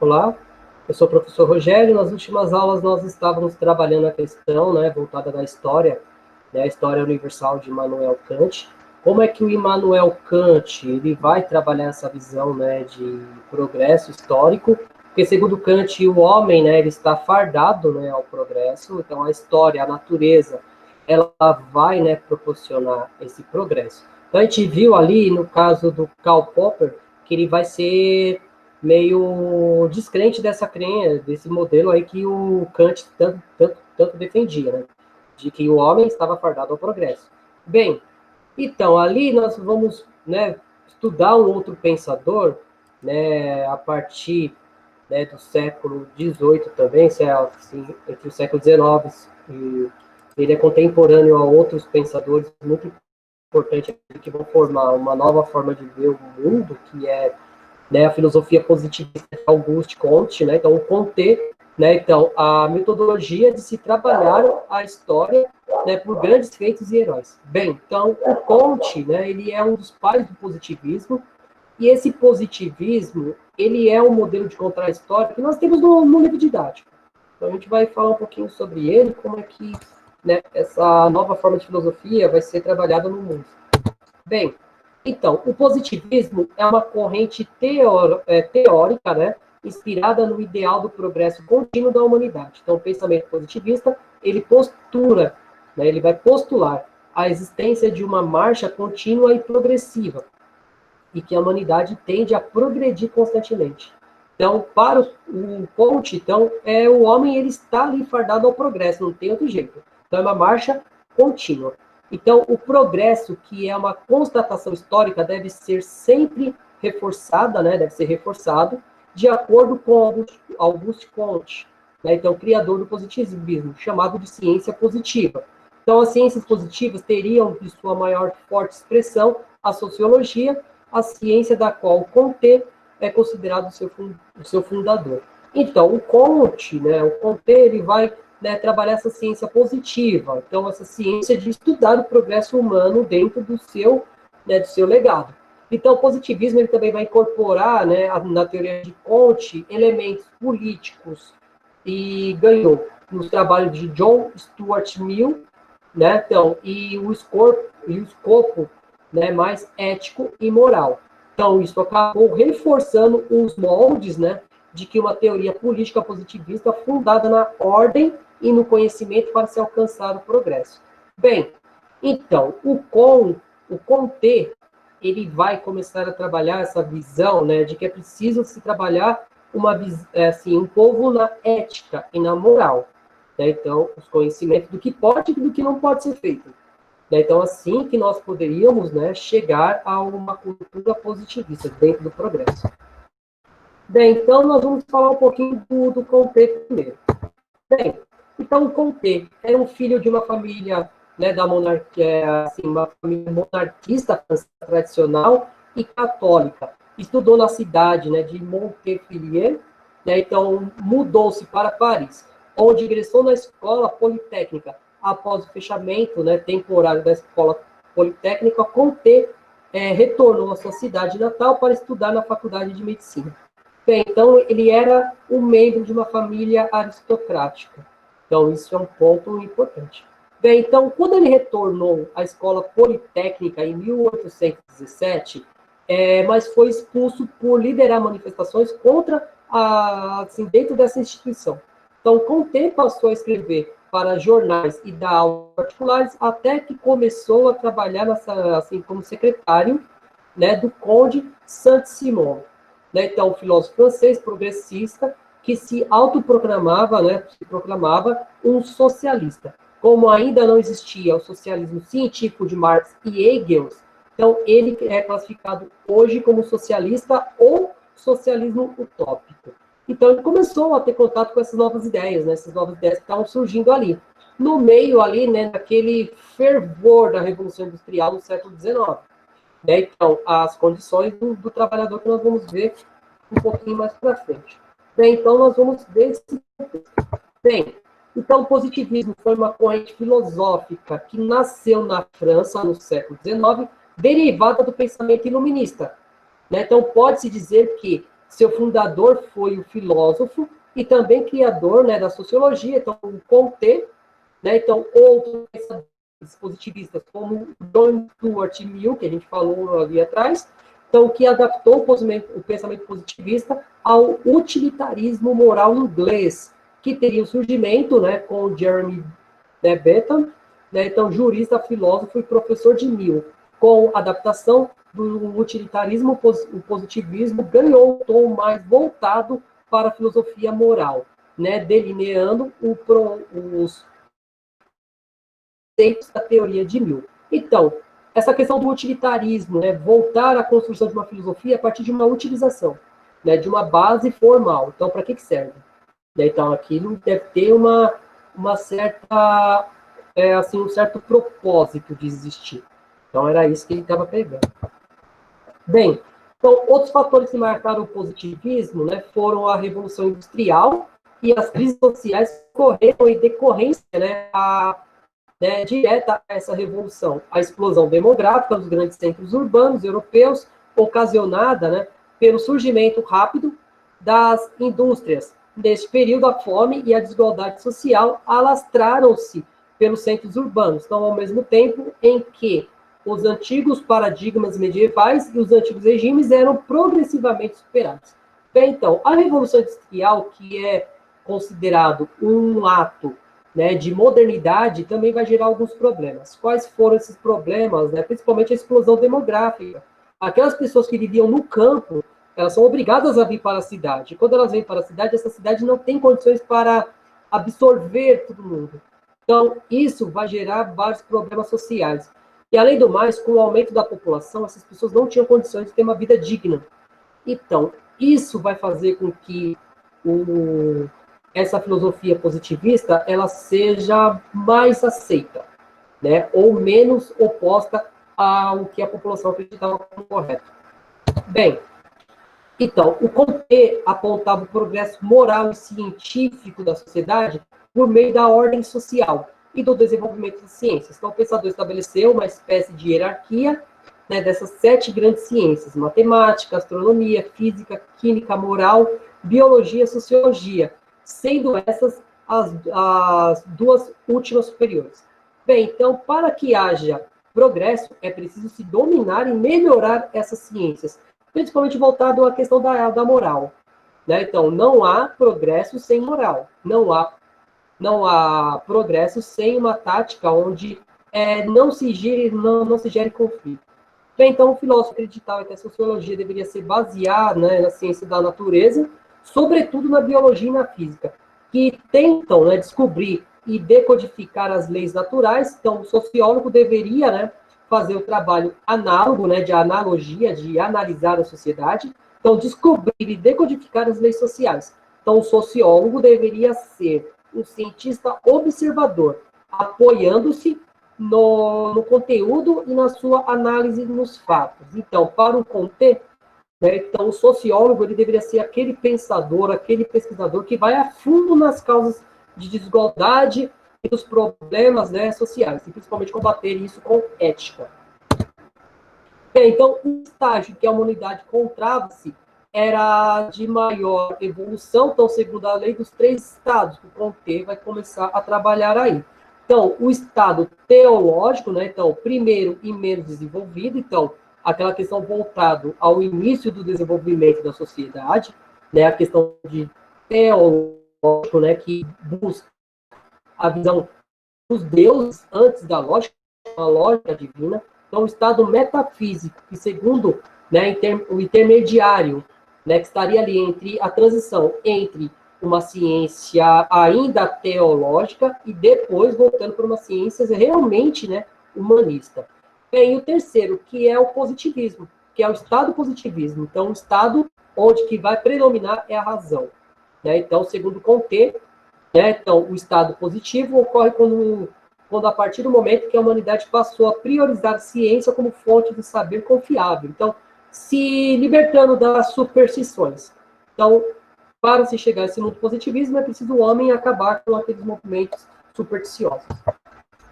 Olá, eu sou o professor Rogério. Nas últimas aulas nós estávamos trabalhando a questão, né, voltada da história, né, a história universal de Immanuel Kant. Como é que o Immanuel Kant ele vai trabalhar essa visão, né, de progresso histórico? Porque segundo Kant o homem, né, ele está fardado, né, ao progresso. Então a história, a natureza, ela vai, né, proporcionar esse progresso. Então a gente viu ali no caso do Karl Popper que ele vai ser meio descrente dessa crença, desse modelo aí que o Kant tanto defendia, né? De que o homem estava fardado ao progresso. Bem, então, ali nós vamos, né, estudar um outro pensador, né, a partir, né, do século XVIII também, assim, entre o século XIX, e ele é contemporâneo a outros pensadores muito importantes que vão formar uma nova forma de ver o mundo, que é, né, a filosofia positivista de Auguste Comte, né, então o Comte, né, então a metodologia de se trabalhar a história, né, por grandes feitos e heróis. Bem, então o Comte, né, ele é um dos pais do positivismo, e esse positivismo, ele é um modelo de contar a história que nós temos no livro didático. Então a gente vai falar um pouquinho sobre ele, como é que, né, essa nova forma de filosofia vai ser trabalhada no mundo. Bem, então, o positivismo é uma corrente teórica, né, inspirada no ideal do progresso contínuo da humanidade. Então, o pensamento positivista, ele vai postular a existência de uma marcha contínua e progressiva, e que a humanidade tende a progredir constantemente. Então, para o Comte, então, o homem ele está ali fardado ao progresso, não tem outro jeito. Então, é uma marcha contínua. Então, o progresso, que é uma constatação histórica, deve ser sempre reforçada, né? Deve ser reforçado, de acordo com Auguste Comte, né? Então, criador do positivismo, chamado de ciência positiva. Então, as ciências positivas teriam de sua maior forte expressão a sociologia, a ciência da qual Comte é considerado o seu fundador. Então, o Comte, né? O Comte ele vai, né, trabalhar essa ciência positiva, então essa ciência de estudar o progresso humano dentro do seu, né, do seu legado. Então, o positivismo ele também vai incorporar, né, na teoria de Comte, elementos políticos e ganhou nos trabalhos de John Stuart Mill, né, então, e o escopo, né, mais ético e moral. Então, isso acabou reforçando os moldes, né, de que uma teoria política positivista fundada na ordem e no conhecimento para se alcançar o progresso. Bem, então, o Comte, ele vai começar a trabalhar essa visão, né, de que é preciso se trabalhar um povo na ética e na moral. Né? Então, os conhecimentos do que pode e do que não pode ser feito. Né? Então, assim que nós poderíamos, né, chegar a uma cultura positivista dentro do progresso. Bem, então nós vamos falar um pouquinho do Comte primeiro. Bem, então o Comte era um filho de uma família, né, da monarquia, assim, uma família monarquista tradicional e católica. Estudou na cidade, né, de Montpellier, né, então mudou-se para Paris, onde ingressou na escola politécnica. Após o fechamento, né, temporário da escola politécnica, Comte retornou à sua cidade natal para estudar na faculdade de medicina. Bem, então ele era um membro de uma família aristocrática. Então isso é um ponto importante. Bem, então quando ele retornou à escola politécnica em 1817, mas foi expulso por liderar manifestações contra assim, dentro dessa instituição. Então, com o tempo passou a escrever para jornais e dar aulas particulares, até que começou a trabalhar assim como secretário, né, do Conde Saint-Simon. Né, então, um filósofo francês progressista que se autoproclamava, né, se proclamava um socialista. Como ainda não existia o socialismo científico de Marx e Engels, então ele é classificado hoje como socialista ou socialismo utópico. Então ele começou a ter contato com essas novas ideias, né, essas novas ideias que estavam surgindo ali. No meio ali, né, daquele fervor da Revolução Industrial no século XIX. Né? Então, as condições do trabalhador que nós vamos ver um pouquinho mais para frente. Bem, então, nós vamos ver esse contexto. Bem, então, o positivismo foi uma corrente filosófica que nasceu na França no século XIX, derivada do pensamento iluminista. Né? Então, pode-se dizer que seu fundador foi o filósofo e também criador, né, da sociologia, então o Comte, né, então outros positivistas como John Stuart Mill, que a gente falou ali atrás, então que adaptou o pensamento positivista ao utilitarismo moral inglês, que teria o surgimento, né, com Jeremy, né, Bentham, né, então jurista, filósofo e professor de Mill. Com a adaptação do utilitarismo, o positivismo ganhou um tom mais voltado para a filosofia moral, né, delineando os conceitos da teoria de Mill. Então, essa questão do utilitarismo, né, voltar à construção de uma filosofia a partir de uma utilização, né, de uma base formal. Então, para que serve? Então, aquilo deve ter uma certa, assim, um certo propósito de existir. Então, era isso que ele estava pegando. Bem, então, outros fatores que marcaram o positivismo, né, foram a Revolução Industrial e as crises sociais que ocorreram em decorrência, né, direta a essa revolução. A explosão demográfica dos grandes centros urbanos europeus, ocasionada, né, pelo surgimento rápido das indústrias. Neste período, a fome e a desigualdade social alastraram-se pelos centros urbanos. Então, ao mesmo tempo em que os antigos paradigmas medievais e os antigos regimes eram progressivamente superados. Bem, então, a Revolução Industrial, que é considerado um ato, né, de modernidade, também vai gerar alguns problemas. Quais foram esses problemas? Né? Principalmente a explosão demográfica. Aquelas pessoas que viviam no campo, elas são obrigadas a vir para a cidade. Quando elas vêm para a cidade, essa cidade não tem condições para absorver todo mundo. Então, isso vai gerar vários problemas sociais. E, além do mais, com o aumento da população, essas pessoas não tinham condições de ter uma vida digna. Então, isso vai fazer com que essa filosofia positivista ela seja mais aceita, né? Ou menos oposta ao que a população acreditava como correto. Bem, então, o Comte apontava o progresso moral e científico da sociedade por meio da ordem social e do desenvolvimento das ciências. Então, o pensador estabeleceu uma espécie de hierarquia, né, dessas 7 grandes ciências: matemática, astronomia, física, química, moral, biologia, sociologia, sendo essas as 2 últimas superiores. Bem, então, para que haja progresso, é preciso se dominar e melhorar essas ciências, principalmente voltado à questão da moral. Né? Então, não há progresso sem moral. Não há progresso sem uma tática onde não se gere conflito. Bem, então, o filósofo acreditava que a sociologia deveria ser baseada, né, na ciência da natureza, sobretudo na biologia e na física, que tentam, né, descobrir e decodificar as leis naturais. Então, o sociólogo deveria, né, fazer o trabalho análogo, né, de analogia, de analisar a sociedade. Então, descobrir e decodificar as leis sociais. Então, o sociólogo deveria ser um cientista observador, apoiando-se no conteúdo e na sua análise nos fatos. Então, para o Comte, né, então, o sociólogo ele deveria ser aquele pensador, aquele pesquisador que vai a fundo nas causas de desigualdade e dos problemas, né, sociais, e principalmente combater isso com ética. Bem, então, o estágio que a humanidade encontrava-se era de maior evolução, então, segundo a lei dos 3 estados, que o Comte vai começar a trabalhar aí. Então, o estado teológico, né, então, primeiro e menos desenvolvido, então, aquela questão voltada ao início do desenvolvimento da sociedade, né, a questão de teológico, né, que busca a visão dos deuses antes da lógica, a lógica divina. Então, o estado metafísico, que segundo, né, o intermediário, né, que estaria ali entre a transição entre uma ciência ainda teológica e depois voltando para uma ciência realmente, né, humanista. Bem, e o terceiro, que é o positivismo, que é o estado positivismo. Então, o estado onde que vai predominar é a razão. Né? Então, segundo Comte, né, então, o estado positivo ocorre quando a partir do momento que a humanidade passou a priorizar a ciência como fonte de saber confiável. Então, se libertando das superstições. Então, para se chegar a esse mundo positivismo, é preciso o homem acabar com aqueles movimentos supersticiosos.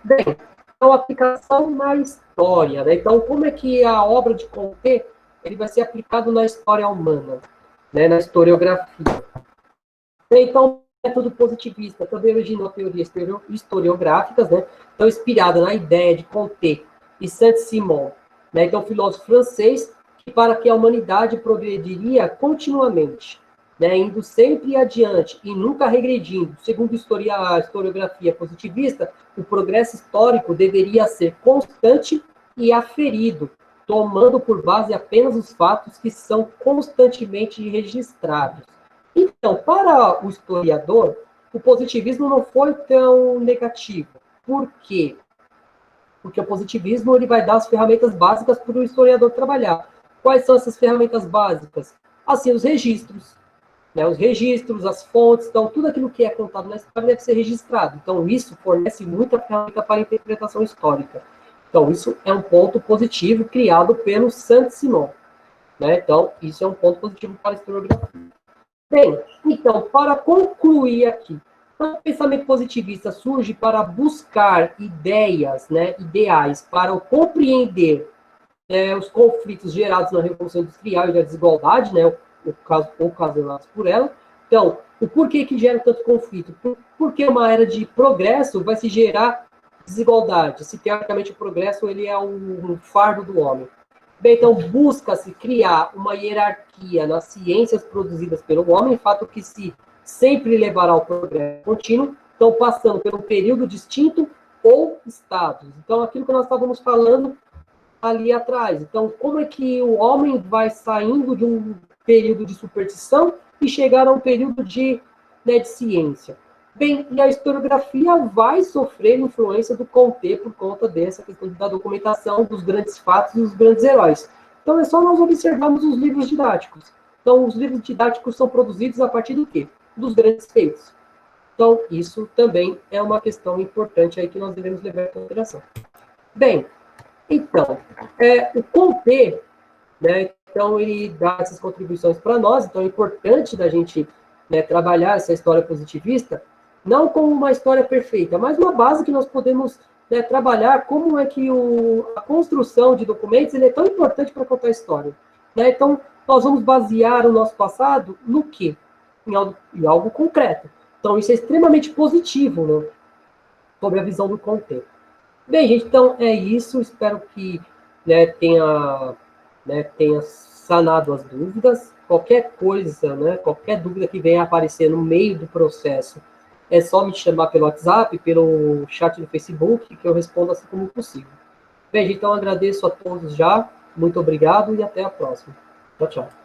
Bem, então, aplicação na história. Né? Então, como é que a obra de Comte ele vai ser aplicado na história humana? né, na historiografia. Então, o método positivista também originou teorias historiográficas, né, então inspirada na ideia de Comte e Saint-Simon, né, então filósofo francês, que para que a humanidade progrediria continuamente, né, indo sempre adiante e nunca regredindo. Segundo a historiografia positivista, o progresso histórico deveria ser constante e aferido, tomando por base apenas os fatos que são constantemente registrados. Então, para o historiador, o positivismo não foi tão negativo. Por quê? Porque o positivismo ele vai dar as ferramentas básicas para o historiador trabalhar. Quais são essas ferramentas básicas? Assim, os registros. Né? Os registros, as fontes, então, tudo aquilo que é contado na história deve ser registrado. Então, isso fornece muita ferramenta para a interpretação histórica. Então, isso é um ponto positivo criado pelo Saint-Simon. Né? Então, isso é um ponto positivo para a historiografia. Bem, então, para concluir aqui, o pensamento positivista surge para buscar ideias, né, ideais, para compreender os conflitos gerados na Revolução Industrial e da desigualdade, né, ocasionados por ela. Então, o porquê que gera tanto conflito? Porque uma era de progresso vai se gerar desigualdade. Se teoricamente o progresso ele é um fardo do homem. Bem, então, busca-se criar uma hierarquia nas ciências produzidas pelo homem, fato que se sempre levará ao progresso contínuo, então passando por um período distinto ou estados. Então, aquilo que nós estávamos falando ali atrás. Então, como é que o homem vai saindo de um período de superstição e chegar a um período de ciência? Bem, e a historiografia vai sofrer influência do Comte por conta dessa questão da documentação dos grandes fatos e dos grandes heróis. Então, é só nós observarmos os livros didáticos. Então, os livros didáticos são produzidos a partir do quê? Dos grandes feitos. Então, isso também é uma questão importante aí que nós devemos levar em consideração. Bem, então, o Comte, né, então, ele dá essas contribuições para nós, então é importante da gente trabalhar essa história positivista, não como uma história perfeita, mas uma base que nós podemos trabalhar como é que a construção de documentos ele é tão importante para contar a história. Né? Então, nós vamos basear o nosso passado no quê? Em algo concreto. Então, isso é extremamente positivo, né, sobre a visão do Comte. Bem, gente, então é isso. Espero que tenha sanado as dúvidas. Qualquer coisa, qualquer dúvida que venha aparecer no meio do processo, é só me chamar pelo WhatsApp, pelo chat do Facebook, que eu respondo assim como possível. Bem, gente, então agradeço a todos já. Muito obrigado e até a próxima. Tchau, tchau.